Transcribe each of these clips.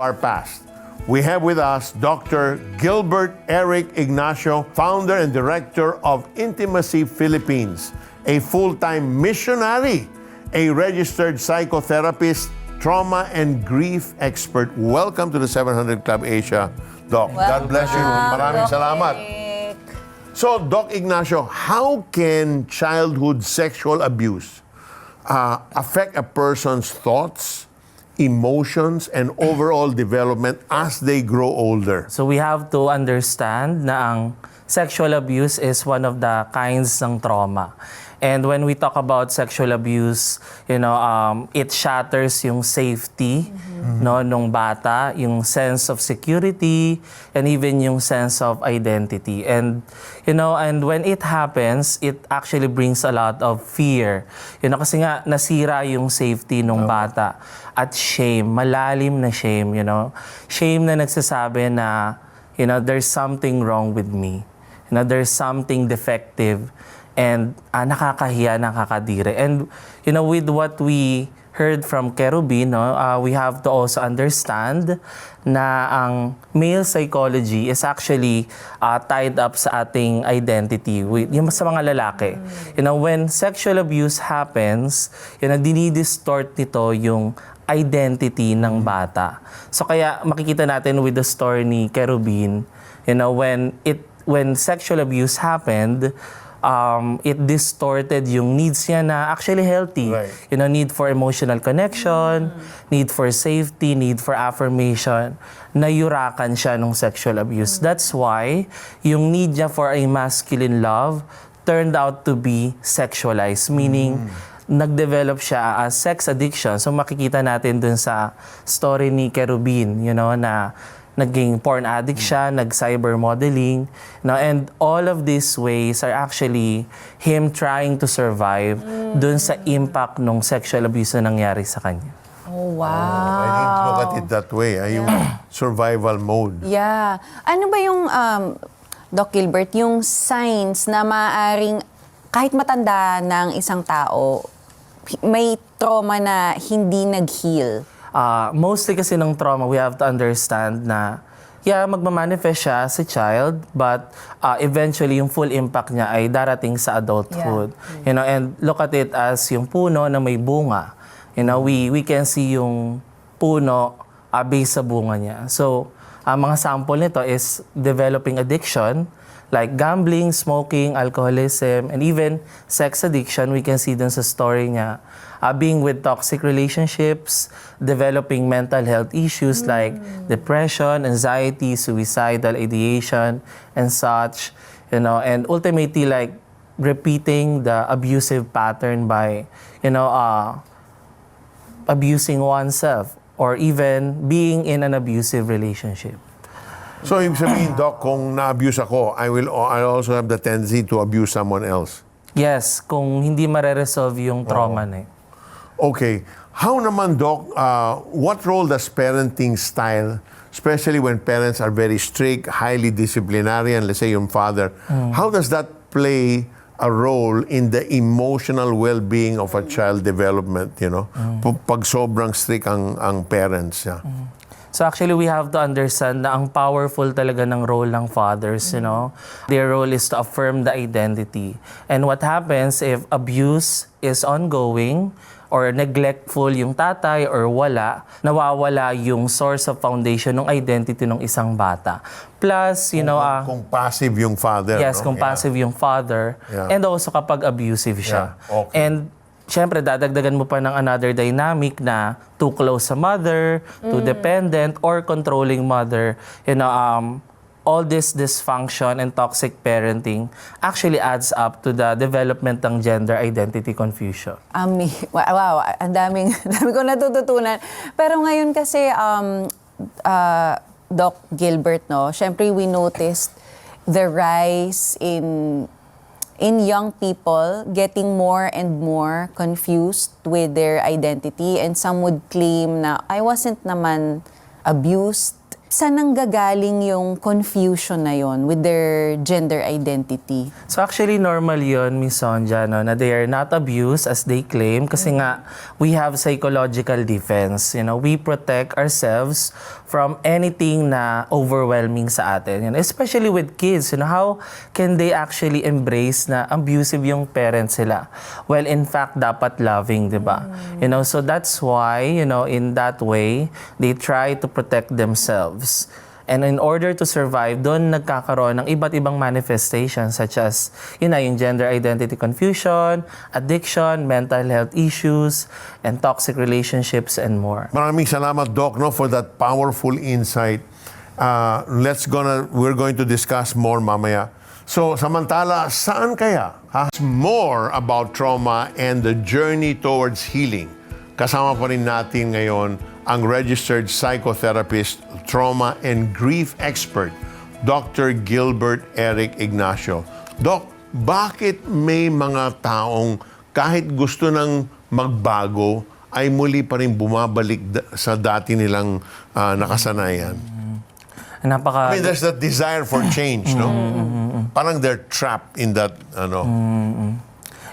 our past. We have with us Dr. Gilbert Eric Ignacio, founder and director of Intimacy Philippines, a full-time missionary, a registered psychotherapist, trauma and grief expert. Welcome to the 700 Club Asia, Doc. God bless you. Maraming salamat. So, Doc Ignacio, how can childhood sexual abuse affect a person's thoughts, emotions, and overall development as they grow older? So we have to understand na ang sexual abuse is one of the kinds ng trauma. And when we talk about sexual abuse, it shatters yung safety nung bata, yung sense of security, and even yung sense of identity. And and when it happens, it actually brings a lot of fear. Kasi nga nasira yung safety nung bata at shame, malalim na shame, Shame na nagsasabi na there's something wrong with me. There's something defective. And nakakahiya, nakakadire. And with what we heard from Kerubin, we have to also understand na ang male psychology is actually tied up sa ating identity, yung sa mga lalaki. When sexual abuse happens, dinidistort nito yung identity ng bata. So kaya makikita natin with the story ni Kerubin, when sexual abuse happened, it distorted yung needs niya na actually healthy. Right. Need for emotional connection, need for safety, need for affirmation. Nayurakan siya nung sexual abuse. That's why yung need niya for a masculine love turned out to be sexualized. Meaning, nag-develop siya as sex addiction. So makikita natin dun sa story ni Kerubin, na naging porn addict siya, nag-cyber modeling. And all of these ways are actually him trying to survive dun sa impact ng sexual abuse na nangyari sa kanya. Oh, wow. I didn't look at it that way. Yung survival mode. Yeah. Ano ba yung, Doc Gilbert, yung signs na maaaring kahit matanda ng isang tao, may trauma na hindi nag-heal? Mostly kasi ng trauma, we have to understand na magmamanifest siya as a child, but eventually yung full impact niya ay darating sa adulthood. And look at it as yung puno na may bunga. We can see yung puno based sa bunga niya. So, mga sample nito is developing addiction, like gambling, smoking, alcoholism, and even sex addiction. We can see dun sa story niya. Being with toxic relationships, developing mental health issues like depression, anxiety, suicidal ideation, and such, and ultimately like repeating the abusive pattern by, abusing oneself or even being in an abusive relationship. So, ibig sabihin, Doc, kung na-abuse ako, I also have the tendency to abuse someone else. Yes, kung hindi mare-resolve yung trauma na. Okay. How naman, Doc, what role does parenting style, especially when parents are very strict, highly disciplinarian, let's say yung father, how does that play a role in the emotional well-being of a child development, Pag sobrang strict ang parents, So actually, we have to understand na ang powerful talaga ng role ng fathers, Their role is to affirm the identity. And what happens if abuse is ongoing or neglectful yung tatay or nawawala yung source of foundation ng identity ng isang bata. Plus, kung passive yung father. Yes, kung passive yung father. And also kapag abusive siya. Okay. And siyempre, dadagdagan mo pa ng another dynamic na too close sa mother, too dependent, or controlling mother. All this dysfunction and toxic parenting actually adds up to the development ng gender identity confusion. Wow, ang dami ko natututunan. Pero ngayon kasi, Doc Gilbert, syempre we noticed the rise in young people getting more and more confused with their identity, and some would claim na I wasn't naman abused, Saan nanggagaling yung confusion na yon with their gender identity? So actually, normal yun, Miss Sonja, no, na they are not abused as they claim kasi nga, we have psychological defense. You know, we protect ourselves from anything na overwhelming sa atin. You know, especially with kids, you know, how can they actually embrace na abusive yung parents sila? Well, in fact, dapat loving, di ba? You know, so that's why, you know, in that way, they try to protect themselves. And in order to survive, doon nagkakaroon ng iba't ibang manifestations such as, yun na, yung gender identity confusion, addiction, mental health issues, and toxic relationships, and more. Maraming salamat, Doc, no, for that powerful insight. We're going to discuss more mamaya. So, samantala, saan kaya? More about trauma and the journey towards healing. Kasama pa rin natin ngayon ang registered psychotherapist, trauma and grief expert, Dr. Gilbert Eric Ignacio. Doc, bakit may mga taong kahit gusto nang magbago, ay muli pa rin bumabalik sa dati nilang nakasanayan? I mean, there's that desire for change, no? Parang they're trapped in that,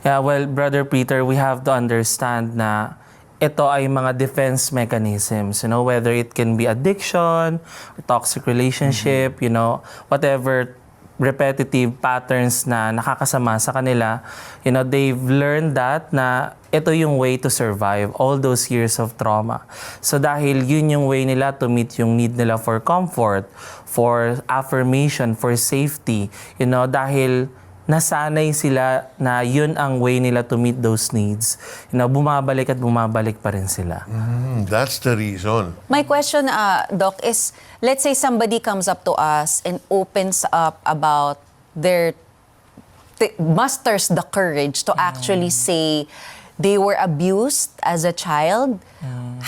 Yeah, well, Brother Peter, we have to understand na ito ay mga defense mechanisms, you know, whether it can be addiction, or toxic relationship, you know, whatever repetitive patterns na nakakasama sa kanila, you know, they've learned that na ito yung way to survive all those years of trauma. So dahil yun yung way nila to meet yung need nila for comfort, for affirmation, for safety, you know, dahil nasanay sila na yun ang way nila to meet those needs. You know, bumabalik at bumabalik pa rin sila. That's the reason. My question, Doc, is let's say somebody comes up to us and opens up about musters the courage to actually say they were abused as a child.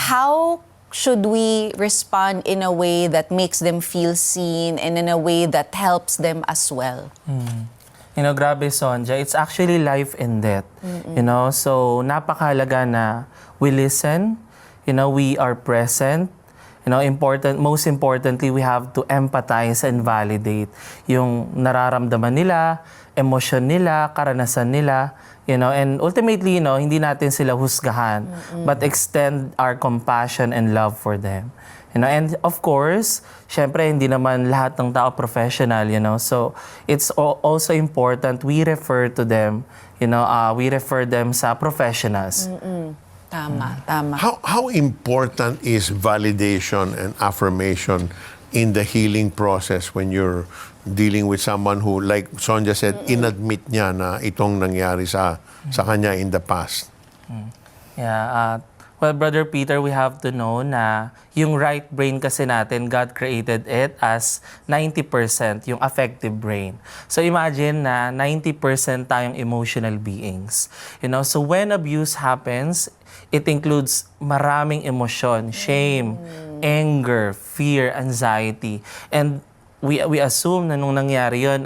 How should we respond in a way that makes them feel seen and in a way that helps them as well? You know, grabe, Sonja, it's actually life and death. You know, so napakahalaga na we listen, you know, we are present. You know, most importantly, we have to empathize and validate yung nararamdaman nila, emosyon nila, karanasan nila, you know, and ultimately, you know, hindi natin sila husgahan, but extend our compassion and love for them. You know, and of course, syempre hindi naman lahat ng tao professional, you know. So it's also important we refer to them, you know, we refer them sa professionals. Tama, tama. How important is validation and affirmation in the healing process when you're dealing with someone who, like Sonja said, inadmit niya na itong nangyari sa kanya in the past? Yeah, well, Brother Peter, we have to know na yung right brain kasi natin, God created it as 90% yung affective brain. So imagine na 90% tayong emotional beings. You know, so when abuse happens, it includes maraming emosyon, shame, anger, fear, anxiety. And we assume na nung nangyari yun,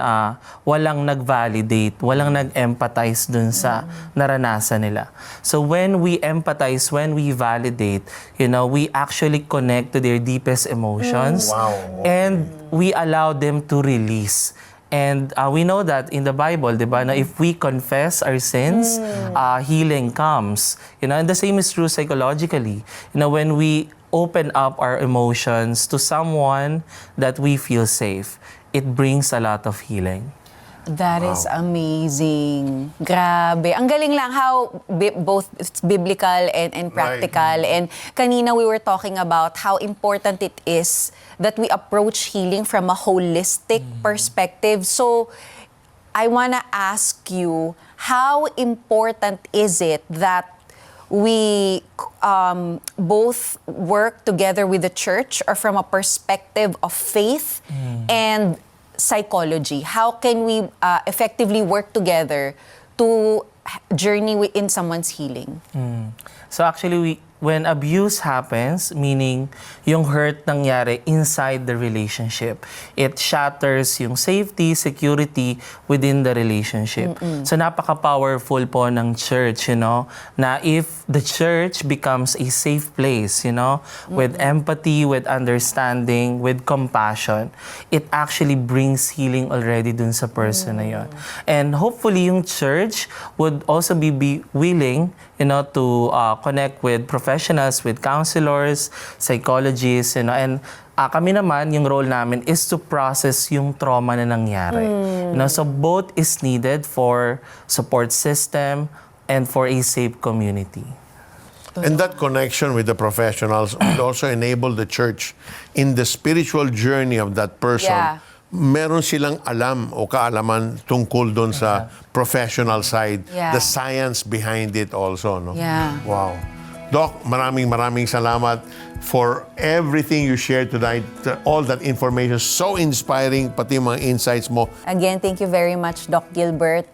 walang nag-validate, walang nag-empathize dun sa naranasan nila. So when we empathize, when we validate, you know, we actually connect to their deepest emotions. Wow. And we allow them to release. And we know that in the Bible, di ba, na if we confess our sins, healing comes. You know, and the same is true psychologically. You know, when we open up our emotions to someone that we feel safe, it brings a lot of healing. That is amazing. Grabe. Ang galing lang how both it's biblical and practical. Right. And kanina we were talking about how important it is that we approach healing from a holistic perspective. So I want to ask you, how important is it that we both work together with the church or from a perspective of faith and psychology? How can we effectively work together to journey in someone's healing? So actually, when abuse happens, meaning yung hurt nangyari inside the relationship, it shatters yung safety, security within the relationship. So napaka-powerful po ng church, na if the church becomes a safe place, with empathy, with understanding, with compassion, it actually brings healing already dun sa person na yun. And hopefully yung church would also be willing, to connect with professionals, with counselors, psychologists, and kami naman, yung role namin is to process yung trauma na nangyari. So both is needed for support system and for a safe community. And that connection with the professionals would also enable the church in the spiritual journey of that person. Yeah. Meron silang alam o kaalaman tungkol doon sa professional side, Yeah. the science behind it also, no? Yeah. Wow. Doc, maraming salamat for everything you shared tonight. All that information, so inspiring, pati mga insights mo. Again, thank you very much, Doc Gilbert.